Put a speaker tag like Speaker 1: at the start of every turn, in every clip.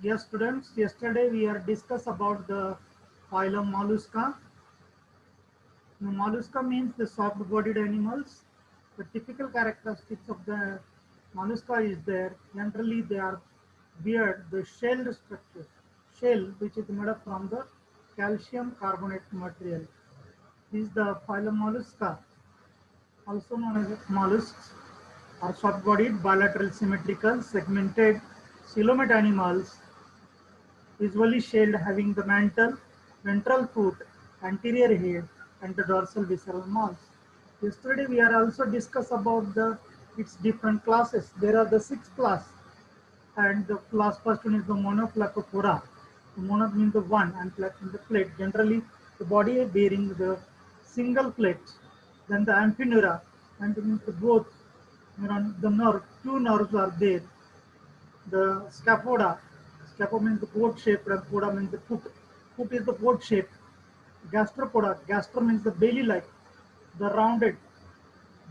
Speaker 1: Yes, students. Yesterday we are discuss about the phylum Mollusca. Now, mollusca means the soft-bodied animals. The typical characteristics of the mollusca is there. Generally, they are weird, the shelled structure, shell which is made up from the calcium carbonate material. This is the phylum Mollusca, also known as mollusks, are soft-bodied, bilateral, symmetrical, segmented coelomate animals usually shelled having the mantle, ventral foot, anterior head, and the dorsal visceral mass. Yesterday we are also discuss about its different classes. There are the six class, and the class first one is the monoplacophora. The mono means the one, and plaque means the plate. Generally, the body bearing the single plate. Then the amphineura, and means the both. The nerve, two nerves are there. The scapoda, scapo means the boat shape and poda means the foot. Foot is the boat shape. Gastropoda, gastro means the belly like, the rounded.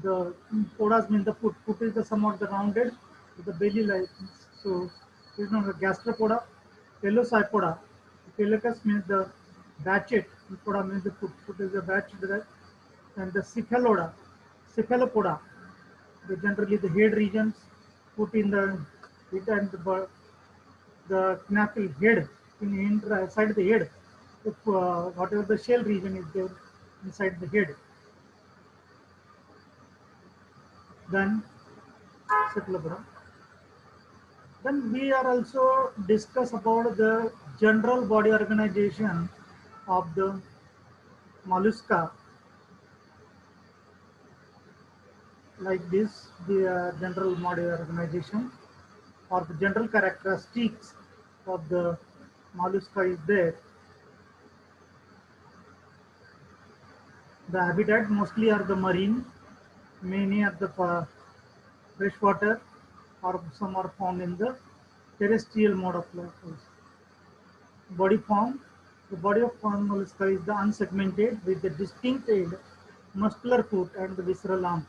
Speaker 1: The podas means the foot. Foot is the somewhat the rounded, the belly like. So it's known as gastropoda. Pelocypoda. Pelacus means the batchet. Poda means the foot. Foot is the batchet. And the cephalopoda. The generally the head regions put in the it and the knackle head inside the head. If, whatever the shell region is there inside the head, then cephalopoda. Then we are also discuss about the general body organization of the mollusca like this. The general body organization or the general characteristics of the mollusca is there. The habitat mostly are the marine, many are the freshwater, or some are found in the terrestrial mode of life also. Body form. The body of mollusca is the unsegmented with the distinct head, muscular foot, and the visceral arm.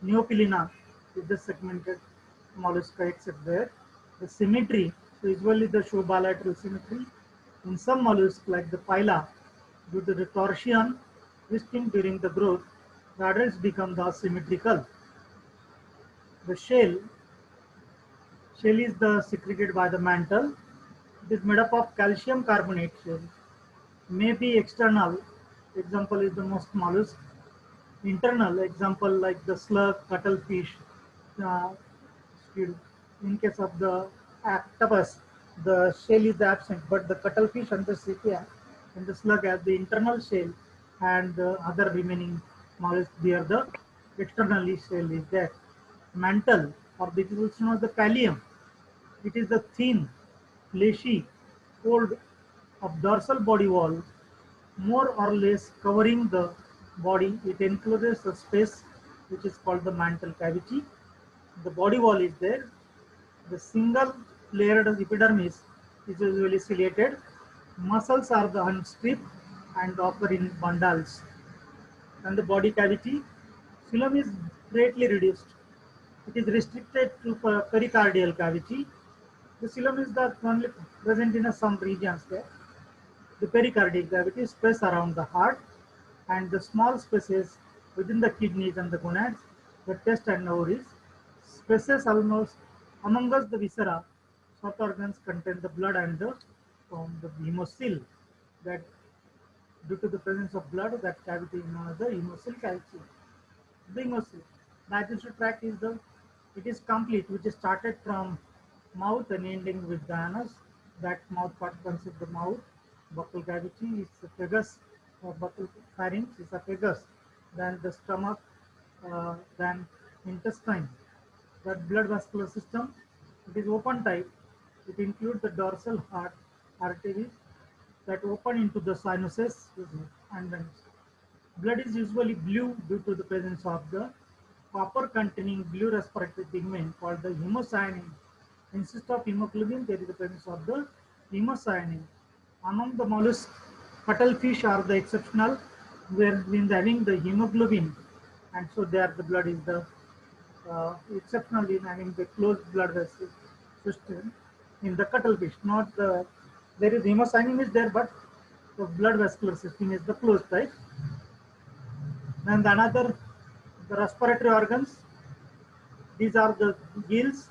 Speaker 1: Neopilina is the segmented mollusca except there. The symmetry, so usually the show bilateral symmetry. In some mollusks like the phyla, due to the torsion twisting during the growth, the adults become the asymmetrical. The shell is the secreted by the mantle. It is made up of calcium carbonate shell. May be external. Example is the most mollusk. Internal example like the slug, cuttlefish. Uh, squid. In case of the octopus, the shell is absent, but the cuttlefish and the sepia and the slug have the internal shell, and the other remaining mollusks there the externally shell is there. Mantle, or this is also known as the pallium. It is the thin, fleshy fold of dorsal body wall, more or less covering the body. It encloses a space which is called the mantle cavity. The body wall is there. The single layered epidermis is usually ciliated. Muscles are the unstripped and occur in bundles. And the body cavity, phylum is greatly reduced. It is restricted to pericardial cavity. The coelom is the only present in some regions there. The pericardial cavity is space around the heart, and the small spaces within the kidneys and the gonads, the chest and ovaries. Spaces almost among us the viscera, short organs contain the blood and the hemocoel. That due to the presence of blood, that cavity is known as the hemocoel cavity. The hemocoel. Digestive tract is the it is complete, which is started from mouth and ending with the anus. That mouth part consists the mouth. Buccal cavity is the phagus, or buccal pharynx is a phagus. Then the stomach, then intestine. That blood vascular system, it is open type. It includes the dorsal heart arteries that open into the sinuses and veins. Blood is usually blue due to the presence of the copper containing blue respiratory pigment called the hemocyanin. Instead of hemoglobin, there is the presence of the hemocyanin. Among the mollusks, cuttlefish are the exceptional, where in having the hemoglobin, and so there the blood is the exceptional in having the closed blood vessel system. in the cuttlefish. Not there is hemocyanin is there, but the blood vascular system is the closed type. And another, the respiratory organs. These are the gills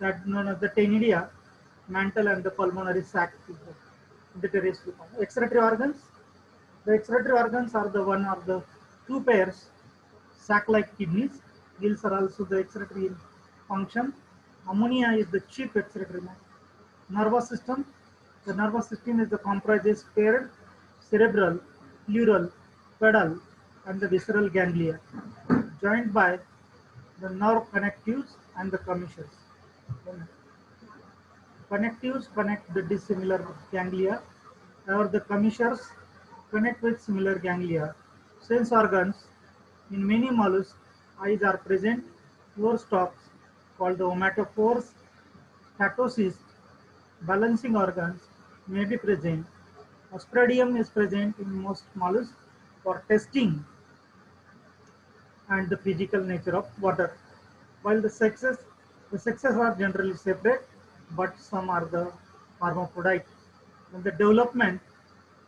Speaker 1: that known as the tenidia, mantle, and the pulmonary sac. The terrestrial excretory organs. The excretory organs are the one of the two pairs, sac-like kidneys. Gills are also the excretory function. Ammonia is the chief excretory. Nervous system. The nervous system is the comprises paired cerebral, pleural, pedal, and the visceral ganglia, joined by the nerve connectives and the commissures. Connectives connect the dissimilar ganglia, or the commissures connect with similar ganglia. Sense organs. In many mollusks, eyes are present. Floor stalks, called the omatophores, statocysts, balancing organs may be present. Ostradium is present in most mollusks for testing and the physical nature of water. While the sexes are generally separate, but some are the hermaphrodite. In the development,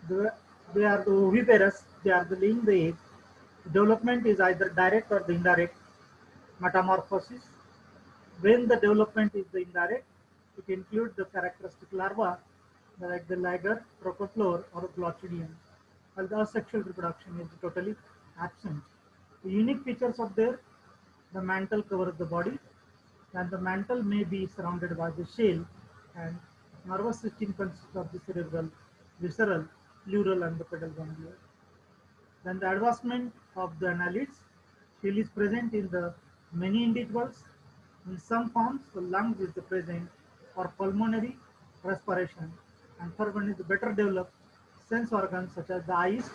Speaker 1: the, they are the oviparous, they are the laying the egg. Development is either direct or the indirect metamorphosis. When the development is the indirect, it includes the characteristic larva like the lager, procophlore, or glochidium, while the asexual reproduction is totally absent. The unique features of the mantle covers the body, and the mantle may be surrounded by the shell, and nervous system consists of the cerebral, visceral, pleural, and the pedal ganglia. Then the advancement of the annelids. Shell is present in the many individuals. In some forms, the lungs is the present for pulmonary respiration. And third one is the better developed sense organs such as the eyes,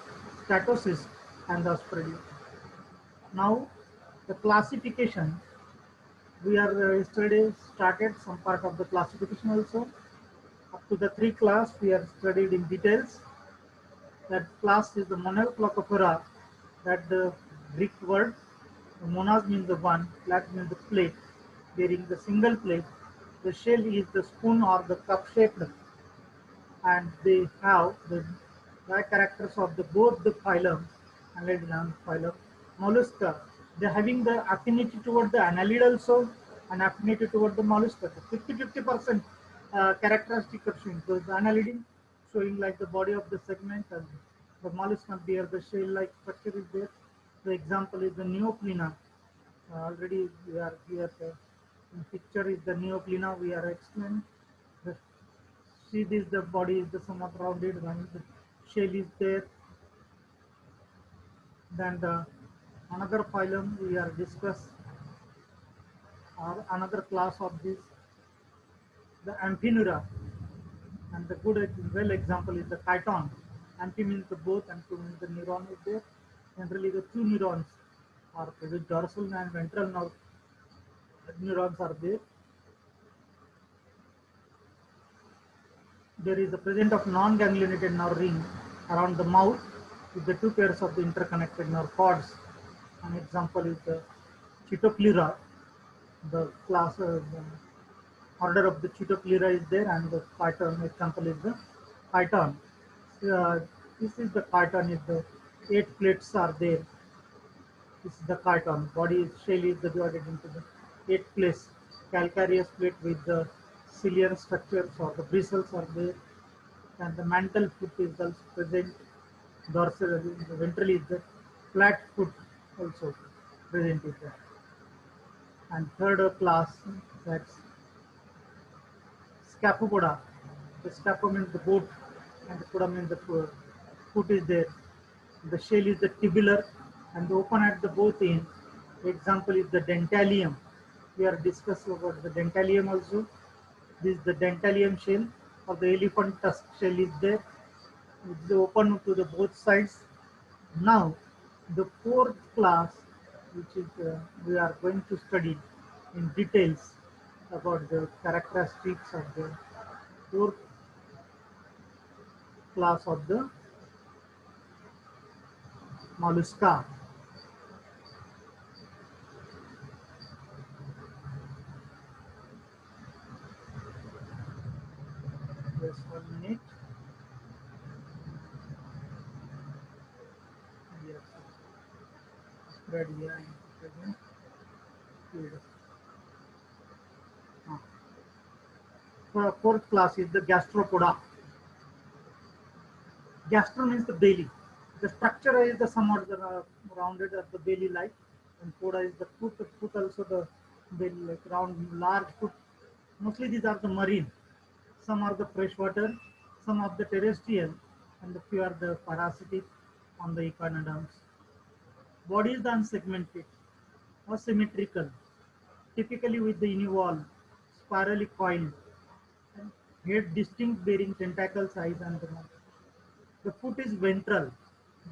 Speaker 1: statocyst, and the osphradium. Now, the classification. We are yesterday started some part of the classification also. Up to the three class we are studied in details. That class is the Monoclocophora, that the Greek word, monas means the one, plat means the plate, bearing the single plate. The shell is the spoon or the cup shaped, and they have the characters of the both the phylum, annelid and phylum, mollusca. They are having the affinity toward the annelid also, and affinity toward the mollusca. 50-50% characteristic of showing. So the annelid showing like the body of the segment, and the mollusca bear the shell-like structure is there. The example is the Neoplena. Already we are here. In picture is the Neoplena. We are explaining. The see this, the body is the somewhat rounded, and the shell is there. Then the another phylum we are discuss, or another class of this, the Amphineura. And the good well example is the chiton. Amphi means the both, and two means the neuron is there. Generally the two neurons are present, dorsal and ventral neurons are there. There is a present of non-ganglionated nerve ring around the mouth with the two pairs of the interconnected nerve cords. An example is the Chitopleura. The class the order of the Chitopleura is there, and the chiton example is the chiton. Uh, this is the chiton. Is the 8 plates are there. This is the chiton. Body shell is divided into the 8 plates. Calcareous plate with the ciliary structures or the bristles are there, and the mantle foot is also present. Dorsal, the ventral is the flat foot also present is there. And third class, that's Scapopoda. The scapo means the boat, and the poda means the foot is there. The shell is the tubular and open at the both ends. The example is the dentalium. We are discussing about the dentalium also. This is the dentalium shell, or the elephant tusk shell is there. It's open to the both sides. Now, the fourth class, which is we are going to study in details about the characteristics of the fourth class of the mollusca. Just 1 minute. Yes, spread here and present. Here. Fourth class is the gastropoda. Gastro means the belly. The structure is the somewhat rounded at the belly like, and poda is the foot. The foot also the belly like round, large foot. Mostly these are the marine. Some are the freshwater, some of the terrestrial, and the few are the parasitic on the echinoderms. Body is unsegmented or symmetrical, typically with the univalve, spirally coiled, and head distinct bearing tentacle size and the mouth. The foot is ventral,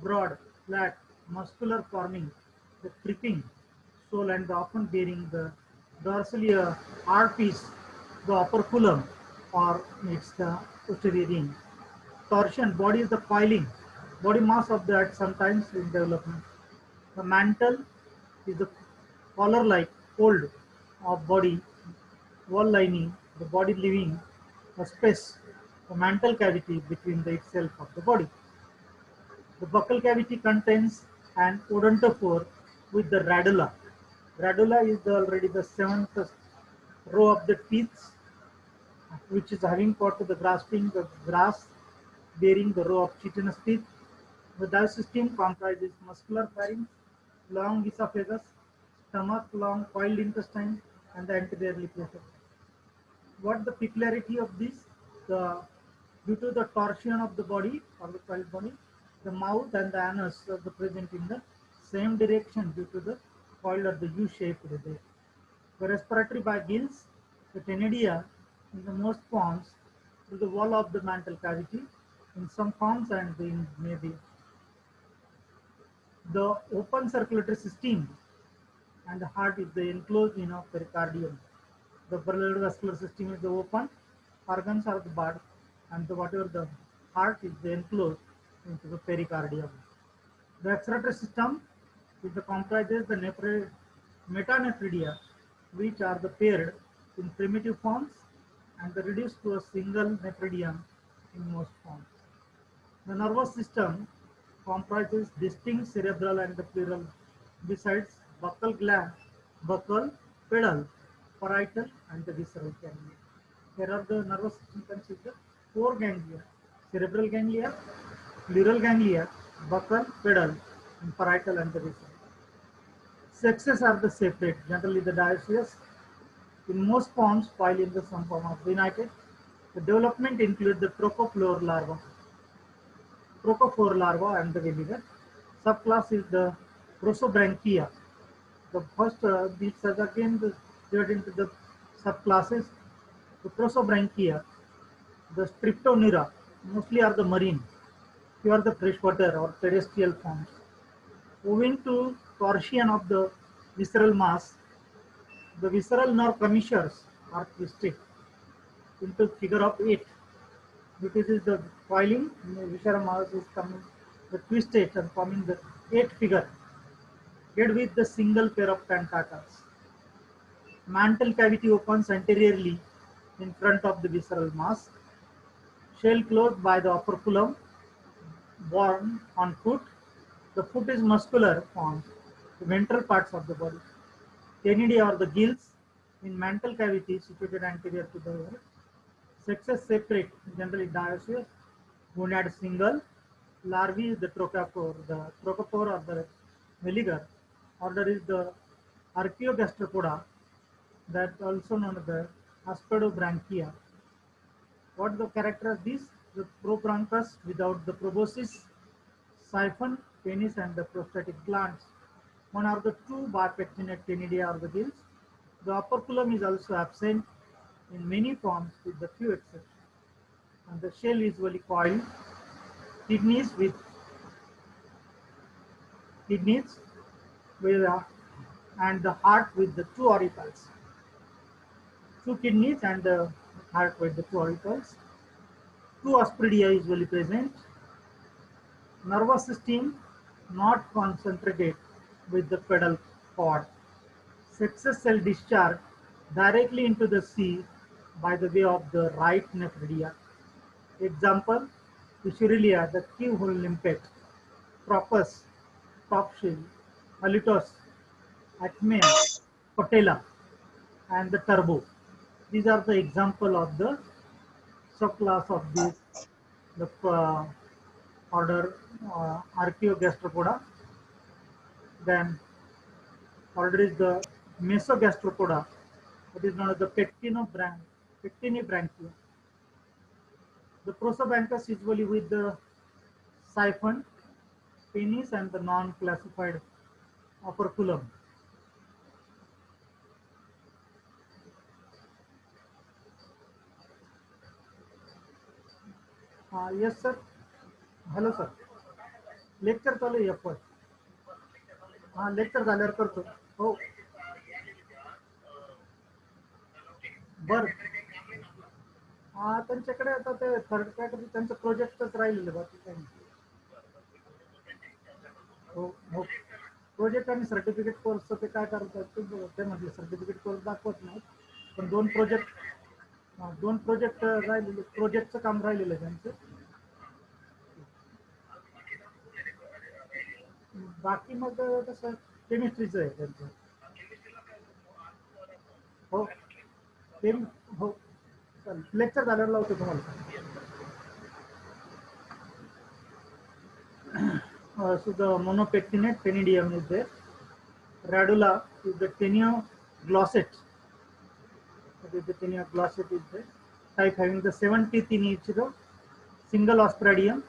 Speaker 1: broad, flat, muscular forming the tripping sole and often bearing the dorsally a hard piece, the operculum, or it's the posterior ring. Torsion, body is the coiling, body mass of that sometimes in development. The mantle is the collar-like fold of body, wall lining, the body leaving a space, the mantle cavity between the itself of the body. The buccal cavity contains an odontophore with the radula. Radula is already the seventh row of the teeth, which is having part of the grasping the grass, bearing the row of chitinous teeth. The digestive comprises muscular pharynx, long esophagus, stomach, long coiled intestine, and the anteriorly placed. What the peculiarity of this? The due to the torsion of the body or the coiled body, the mouth and the anus are the present in the same direction due to the coiled or the U-shaped there. The respiratory by gills, the Cnidaria in the most forms to the wall of the mantle cavity in some forms and in maybe the open circulatory system and the heart is the enclosed pericardium. The vascular system is the open, organs are the bud, and whatever the heart is the enclosed into the pericardium. The excretory system is the comprises the metanephridia, which are the paired in primitive forms and the reduced to a single nephridium in most forms. The nervous system comprises distinct cerebral and the pleural besides buccal gland, buccal, pedal, parietal and the visceral ganglia. Here are the nervous system consists of four ganglia: cerebral ganglia, pleural ganglia, buccal, pedal, and parietal and the visceral. Sexes are the separate, generally the dioecious. In most forms, while in the some form of the united, the development includes the trochophore larva and the vinegar. Subclass is the Prosobranchia. The first, these are again divided into the subclasses. The Prosobranchia, the Streptonera, mostly are the marine. Few are the freshwater or terrestrial forms. Owing to torsion of the visceral mass, the visceral nerve commissures are twisted into figure of 8. Because is the coiling, the visceral mass is coming the twisted and forming the 8 figure, yet with the single pair of tentacles. Mantle cavity opens anteriorly in front of the visceral mass. Shell closed by the operculum, borne on foot. The foot is muscular forms, the ventral parts of the body. Cnidae or the gills in mantle cavity situated anterior to the ear. Sexes separate, generally dioecious, gonad single. Larvae is the trochophore or the veliger. Order is the Archaeogastropoda, that also known as the Aspidobranchia. What the character of this? The probranchus without the proboscis, siphon, penis, and the prostatic glands. One or the two bipectinate cnidae or the gills. The operculum is also absent in many forms with the few exceptions. And the shell is usually coiled. Kidneys with kidneys with and the heart with the two auricles. Two kidneys and the heart with the two auricles. Two asperidia usually present. Nervous system not concentrated with the pedal cord. Sexes cell discharge directly into the sea by the way of the right nephridia. Example, Eucherelia, the keyhole limpet, Procus, top shell, Halitos, Acmea, Patella, and the turbo. These are the example of the subclass of this the order Archaeogastropoda. Then order is the Mesogastropoda. That is known as the Pectinibranchia. The Prosobanthus usually with the siphon, penis, and the non-classified operculum. Yes, sir. Hello, sir. Lecture चालू आहे F हां lecture झाल्यावर करतो हो बर त्यांच्याकडे आता ते थर्ड कॅटेगरी त्यांचं प्रोजेक्टच राहिलेलं बाकी काही नाही. हो हो प्रोजेक्ट आणि सर्टिफिकेट कोर्सचं ते काय करतात ते म्हटलं सर्टिफिकेट कोर्स दाखवत नाही पण दोन प्रोजेक्ट राहिलेले प्रोजेक्टचं काम राहिलेलं आहे त्यांचं. बाकी मग कसं केमिस्ट्रीचं आहे त्यांचं. हो केम हो चालेल लेक्चर झाल्यावर लावतो तुम्हाला. So the monopectinate Penidium is there. Radula is the Tenioglosset. That is the Tenioglosset is there. Type having the 7 teeth in each row. Single ostradium.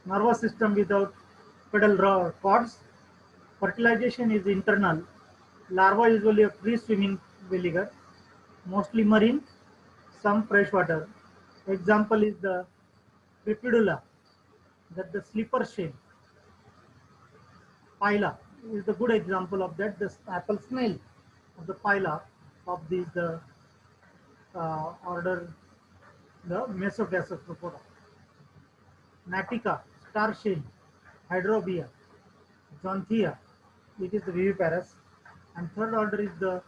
Speaker 1: Nervous system without pedal cords. Fertilization is internal. Larva usually a free swimming villiger. Mostly marine. Some freshwater. Example is the Crepidula. That the slipper shell. Phyla is the good example of that. The apple snail of the phyla of these order the Mesogastropoda. Natica, star shell, Hydrobia, Zonthia, it is the viviparous. And third order is the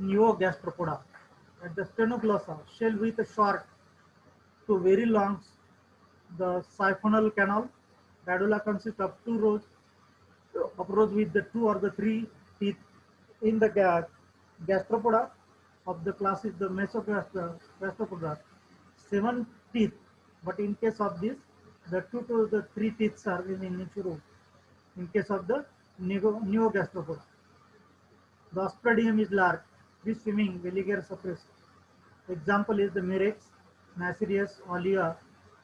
Speaker 1: Neogastropoda. At the Stenoglossa, shell with a short to very long the siphonal canal. Radula consists of two rows approach with the 2 or the 3 teeth in the gastropoda of the class is the mesogastropoda 7 teeth, but in case of this the 2 to the 3 teeth are in each row. In case of the neogastropoda the ostradium is large, free swimming, villiger suppressed. Example is the Murex, Nacerius, Olea,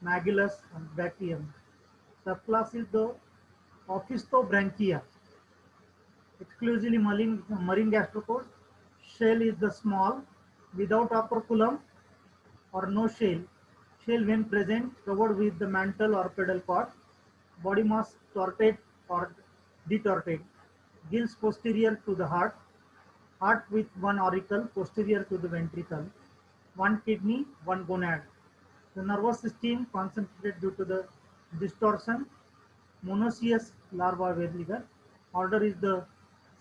Speaker 1: Magillus, and Bactrium. Subclass is the Ophistobranchia, exclusively marine gastropod. Shell is the small, without operculum or no shell. Shell when present covered with the mantle or pedal cord. Body mass tortate or detortate. Gills posterior to the heart. Heart with one auricle posterior to the ventricle. One kidney, one gonad. The nervous system concentrated due to the distortion. Monoecious larva verliger. Order is the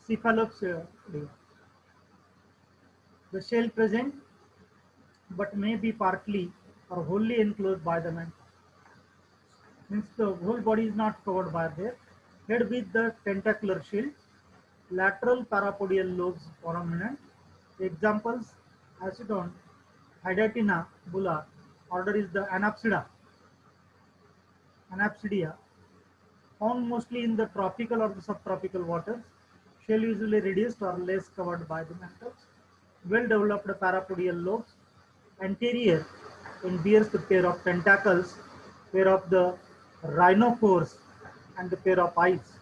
Speaker 1: Cephalopsida. The shell present but may be partly or wholly enclosed by the mantle. Means the whole body is not covered by there. Head with the tentacular shield. Lateral parapodial lobes prominent. Examples: Acidon, Hydatina, Bulla. Order is the Anapsida. Anapsidia. Found mostly in the tropical or the subtropical waters. Shell usually reduced or less covered by the mantles. Well developed parapodial lobes. Anterior and bears the pair of tentacles, pair of the rhinophores, and the pair of eyes.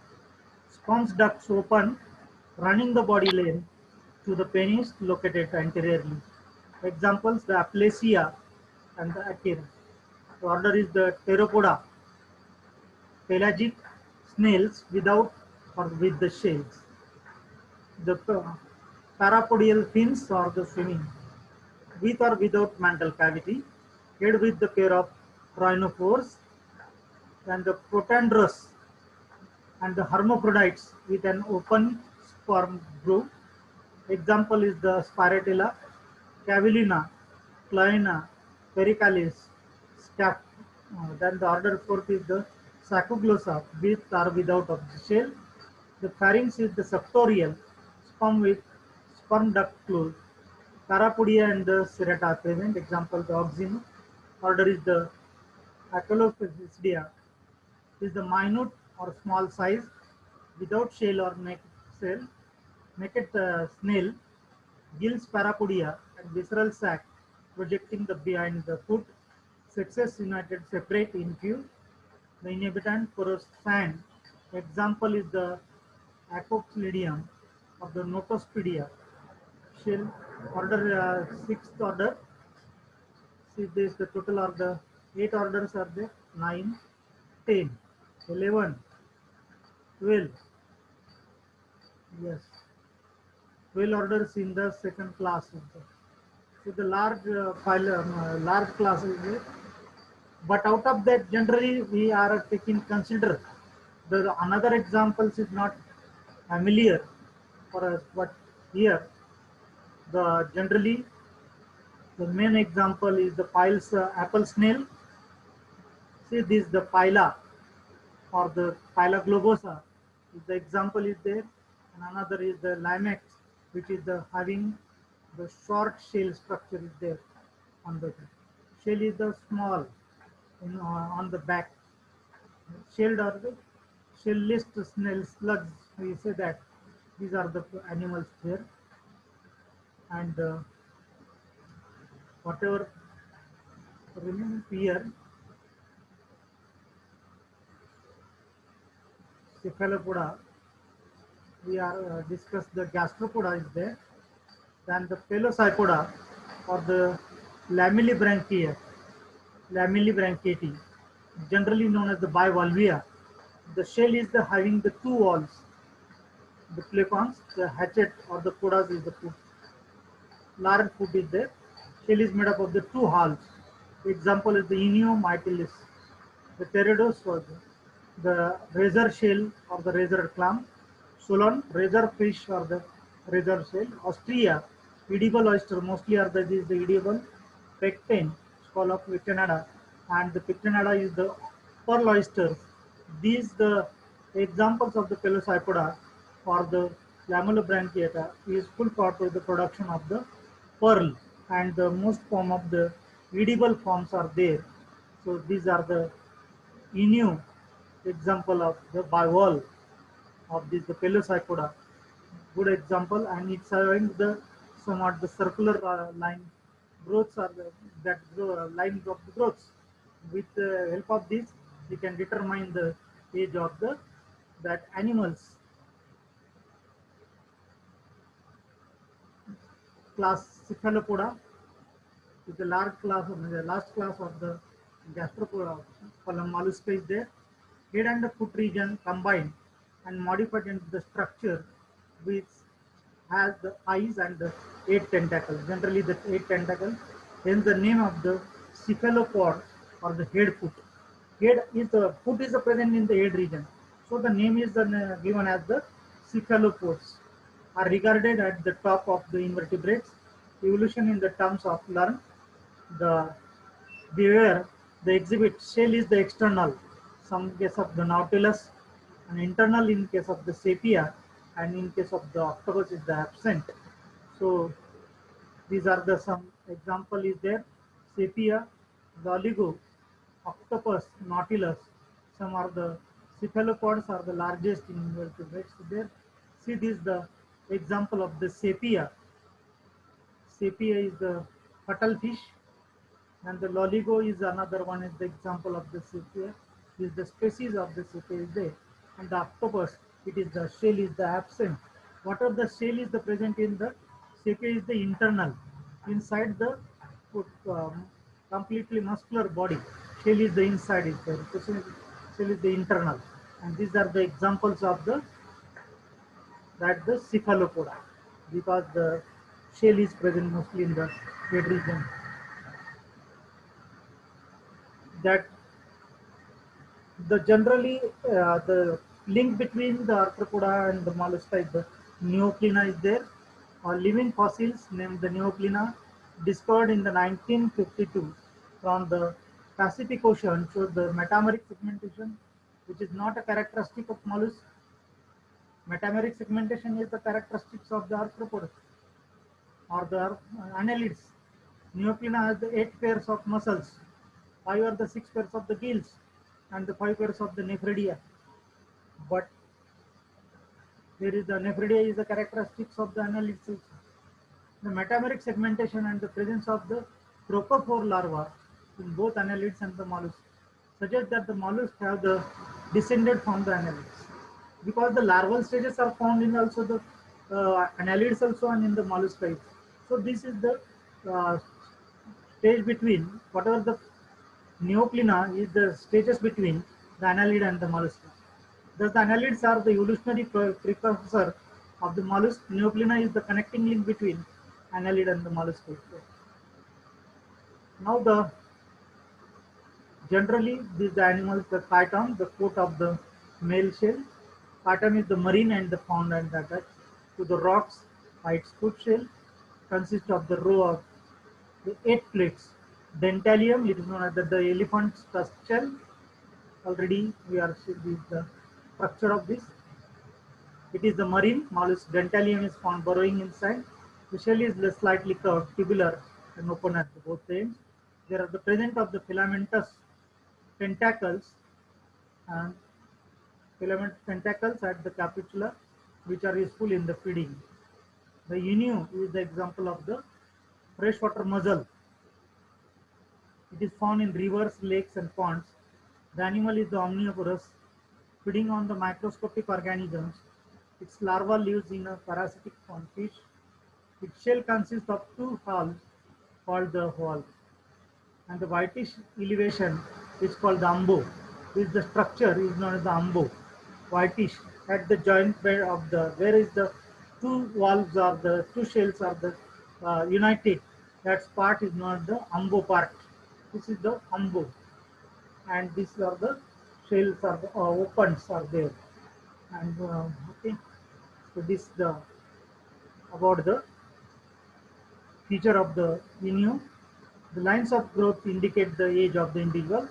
Speaker 1: Sponge ducts open, running the body length to the penis located anteriorly. Examples: the Aplysia and the Achera. The order is the Theropoda, pelagic snails without or with the shells. The parapodial fins or the swimming, with or without mantle cavity, head with the pair of rhinophores, and the protandrous and the hermaphrodites with an open sperm groove. Example is the Spiratella, Cavillina, Cloina, Pericalis, Then the order fourth is the Sacoglossa, with or without of the shell. The pharynx is the suctorial, sperm with sperm duct closed. Parapodia and the serrata are present. Example, the oxino. Order is the Acolophysidia, is the minute or small size, without shell or naked snail, gills parapodia and visceral sac projecting the behind the foot, sexes united separate in few, the inhabitant porous sand. Example is the Acoxylidium of the Notospidia. Shell order sixth order. See this the total are the eight orders are there 9, 10, 11, 12. Yes, 12 orders in the second class. So the large large class is there. But out of that, generally we are taking consider the another examples is not familiar for us, but here the generally the main example is the piles apple snail. See this the pila or the pila globosa. Is the example is there, and another is the limex, which is the having the short shell structure is there on the shell is the small on the back. Shelled or the shell-less snail slugs, we say that these are the animals there, and whatever remains here, cephalopoda, we are discuss the gastropoda is there, then the pelecypoda or the lamellibranchia, lamellibranchiati, generally known as the bivalvia. The shell is the having the two walls, the plecons, the hatchet or the podas is the foot. Large foot is there. Shell is made up of the two halves. Example is the Inio mytilis. The Teredos was the razor shell or the razor clam. Solon, razor fish or the razor shell. Austria, edible oyster, mostly are the, this is the edible. Pecten, scallop pectinata, and the pectinata is the pearl oyster. These the examples of the Pelecypoda or the Lamellibranchiata is full part of the production of the pearl, and the most form of the edible forms are there. So these are the Inu example of the bivalve of this the Pelecypoda. Good example, and it's having the somewhat the circular line growths are the, that lines of the growths. With the help of this, we can determine the age of the that animals. Class Cephalopoda is the large class of the last class of the gastropoda column mollusca is there. Head and the foot region combined and modified into the structure which has the eyes and the eight tentacles. Generally the eight tentacles. Hence the name of the cephalopod or the head foot. Head is the foot is present in the head region. So the name is given as the cephalopods are regarded at the top of the invertebrates. Evolution in the terms of learn the beware the exhibit shell is the external, some case of the nautilus, and internal in case of the sepia, and in case of the octopus is the absent. So these are the some example is there sepia, the oligo, octopus, nautilus. Some are the cephalopods are the largest in invertebrates there. See this the example of the sepia. Sepia is the cuttlefish, and the loligo is another one is the example of the sepia. This is the species of the sepia is there, and the octopus it is the shell is the absent. Whatever the shell is the present in the sepia is the internal, inside the completely muscular body. Shell is the inside is there. The shell is the internal, and these are the examples of the that the cephalopoda because the shell is present mostly in the head region. That the generally the link between the arthropoda and the mollusca is the neoplina is there. Living fossils named the neoplina discovered in the 1952 from the Pacific Ocean shows the metameric segmentation, which is not a characteristic of mollusks. Metameric segmentation is the characteristics of the arthropods or the annelids. Neoplina has the 8 pairs of muscles, 5 or the 6 pairs of the gills, and the 5 pairs of the nephridia. But there is the nephridia is the characteristics of the annelids also. The metameric segmentation and the presence of the chrocophore larva in both annelids and the mollusks suggest that the mollusks have the descended from the annelids, because the larval stages are found in also the annelids also and in the mollusk types. So this is the uh, stage between whatever the neoplina is the stages between the annelid and the mollusk. Thus, the annelids are the evolutionary precursor of the mollusk. Neoplina is the connecting link between annelid and the mollusk. Now, the generally these animals, the chiton, the coat of the male shell. Chiton is the marine and the found and attached to the rocks. Its foot shell consists of the row of the 8 plates. Dentalium, it is known as the elephant's tusk shell. Already we are seeing the structure of this. It is the marine mollusk. Dentalium is found burrowing inside. The shell is slightly curved, tubular, and open at both ends. There are the present of the filamentous tentacles and filament tentacles at the capitula, which are useful in the feeding. The inu is the example of the freshwater mussel. It is found in rivers, lakes, and ponds. The animal is the omnivorous, feeding on the microscopic organisms. Its larva lives in a parasitic on fish. Its shell consists of 2 halves called the whorl, and the whitish elevation is called the umbo. This the structure is known as the umbo, whitish at the joint bed of the where is the 2 valves or the 2 shells are the united. That part is known as the umbo part. This is the umbo, and these are the shells are the opens are there. And okay, so this the about the feature of the inu. The lines of growth indicate the age of the individual.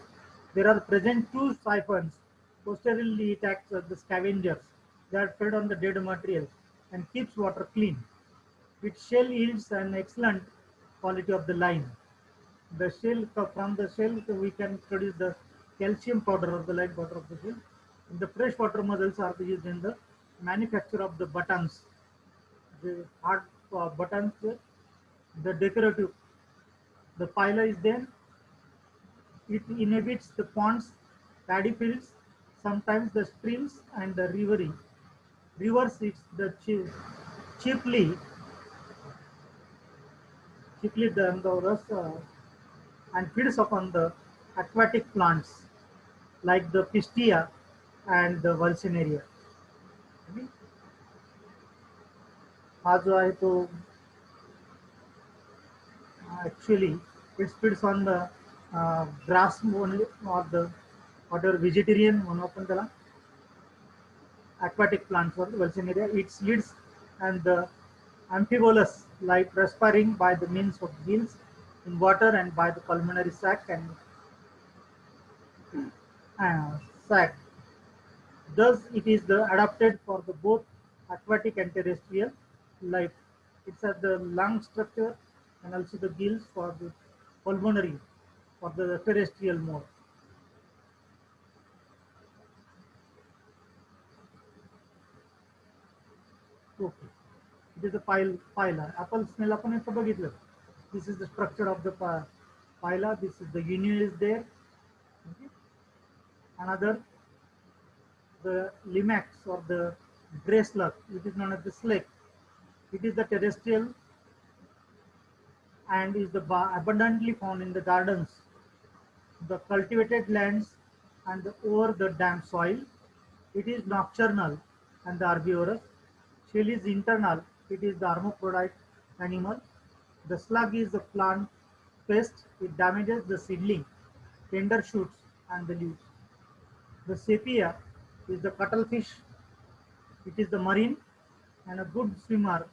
Speaker 1: There are present 2 siphons. Posteriorly, it acts as the scavengers. They are fed on the dead material and keeps water clean. Its shell yields an excellent quality of the lime. The shell from the shell we can produce the calcium powder or the light powder of the shell. And the freshwater mussels are used in the manufacture of the buttons. The hard buttons, the decorative. The phyla is then it inhabits the ponds, paddy fields, sometimes the streams and the rivers. It's the chiefly the Andoras and feeds upon the aquatic plants like the pistia and the Valsinaria. हा जो आहे तो actually it feeds on the grass only or the whatever vegetarian म्हणू आपण त्याला aquatic plants or Valsinaria. Its leads and the amphibolus, like respiring by the means of gills in water and by the pulmonary sac and sac. Thus, it is the adapted for the both aquatic and terrestrial life. It's at the lung structure and also the gills for the pulmonary for the terrestrial mode. Okay. It is a phyla. Apple smell आपण इथं बघितलं. This is the structure of the phyla. This is the union is there. Okay. Another, the limax or the grey slug, which is known as the slake. It is the terrestrial and is the abundantly found in the gardens, the cultivated lands, and over the damp soil. It is nocturnal and the herbivorous. Shell is internal. It is the hermaphrodite animal. The slug is the plant pest. It damages the seedling, tender shoots, and the leaves. The sepia is the cuttlefish. It is the marine and a good swimmer.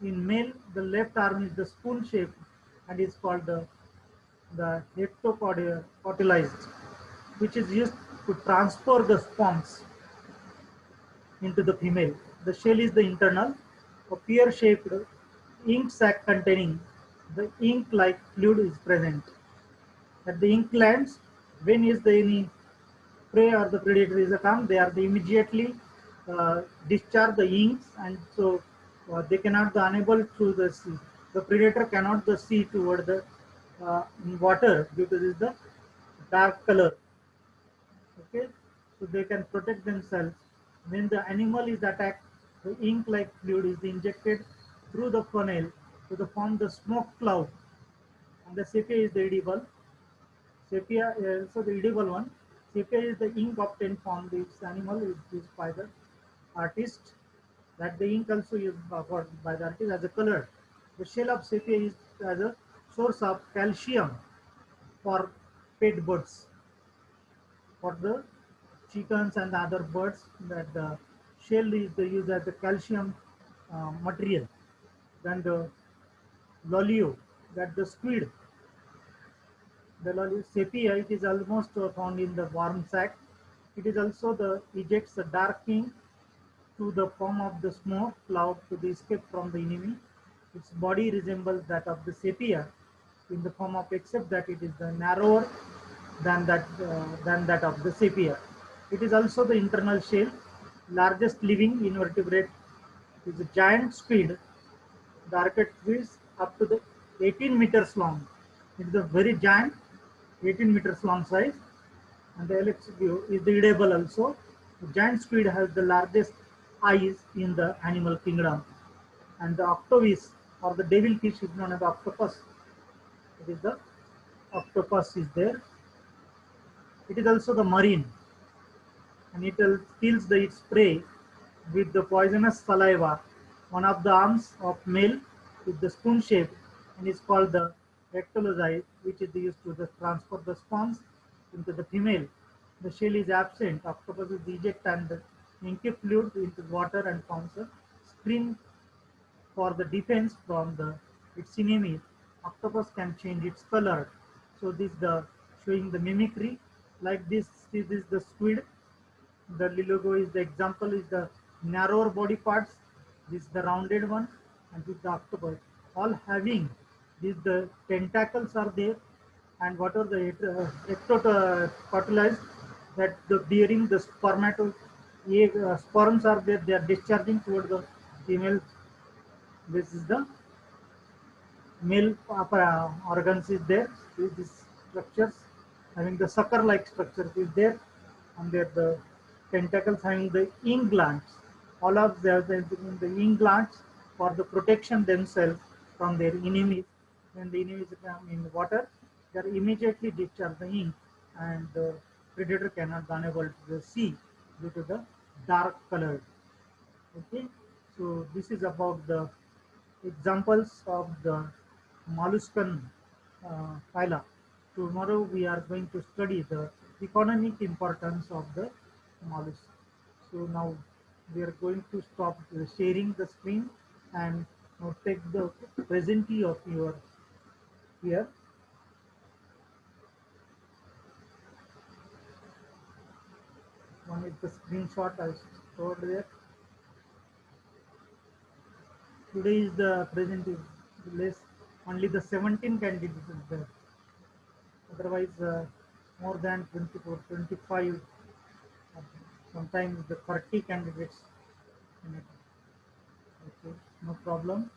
Speaker 1: In male, the left arm is the spoon shaped and is called the the hepatocotyledons, which is used to transfer the sperms into the female. The shell is the internal, a pear-shaped ink sac containing the ink-like fluid is present. At the ink glands, when is the any prey or the predator is a come, they are the immediately discharge the inks, and so they cannot the unable to the sea. The predator cannot the see toward the water due to this the dark color. Okay, so they can protect themselves. When the animal is attacked, the ink-like fluid is injected through the funnel to form the smoke cloud, and the sepia is the edible. Sepia is also the edible one. Sepia is the ink obtained from this animal is used by the artist. That the ink also used by the artist as a color. The shell of sepia is as a source of calcium for pet birds. For the chickens and other birds, that the shell is the used as a calcium material. Then the lolio, that the squid, the lolio sepia, it is almost found in the worm sac. It is also the ejects the dark ink to the form of the smoke cloud to the escape from the enemy. Its body resembles that of the sepia in the form of, except that it is the narrower than that of the sepia. It is also the internal shell, largest living invertebrate is a giant squid. The arched is up to the 18 meters long. It is a very giant, 18 meters long size, and the LX view is the edible also. The giant squid has the largest eyes in the animal kingdom, and the octopus or the devilfish is known as octopus. It is the octopus is there. It is also the marine, and it kills its prey with the poisonous saliva. One of the arms of male is the spoon shape and is called the rectalocyte, which is used to transfer the sperms into the female. The shell is absent. Octopus is eject and the inky fluid into water and forms a screen for the defense from its enemies. Octopus can change its color. So this the showing the mimicry like this is the squid. The logo is the example is the narrower body parts. This is the rounded one, and this is the octopus. All having these the tentacles are there, and what are the ectocartilage that the bearing the sperms are there. They are discharging toward the female. This is the male organs is there. These structures having the sucker-like structure is there, and there the tentacles having the ink glands. All of them the ink glands for the protection themselves from their enemies. When the enemies come in the water, they are immediately discharge the ink, and the predator cannot be unable to see due to the dark color. Okay, so this is about the examples of the molluscan phyla. Tomorrow we are going to study the economic importance of the mollusk. So now we are going to stop sharing the screen and now take the presentee of your here. One is the screenshot I stored there. Today is the present list. Only the 17 candidates is there. Otherwise, more than 24, 25, sometimes the 30 candidates in it. Okay, no problem.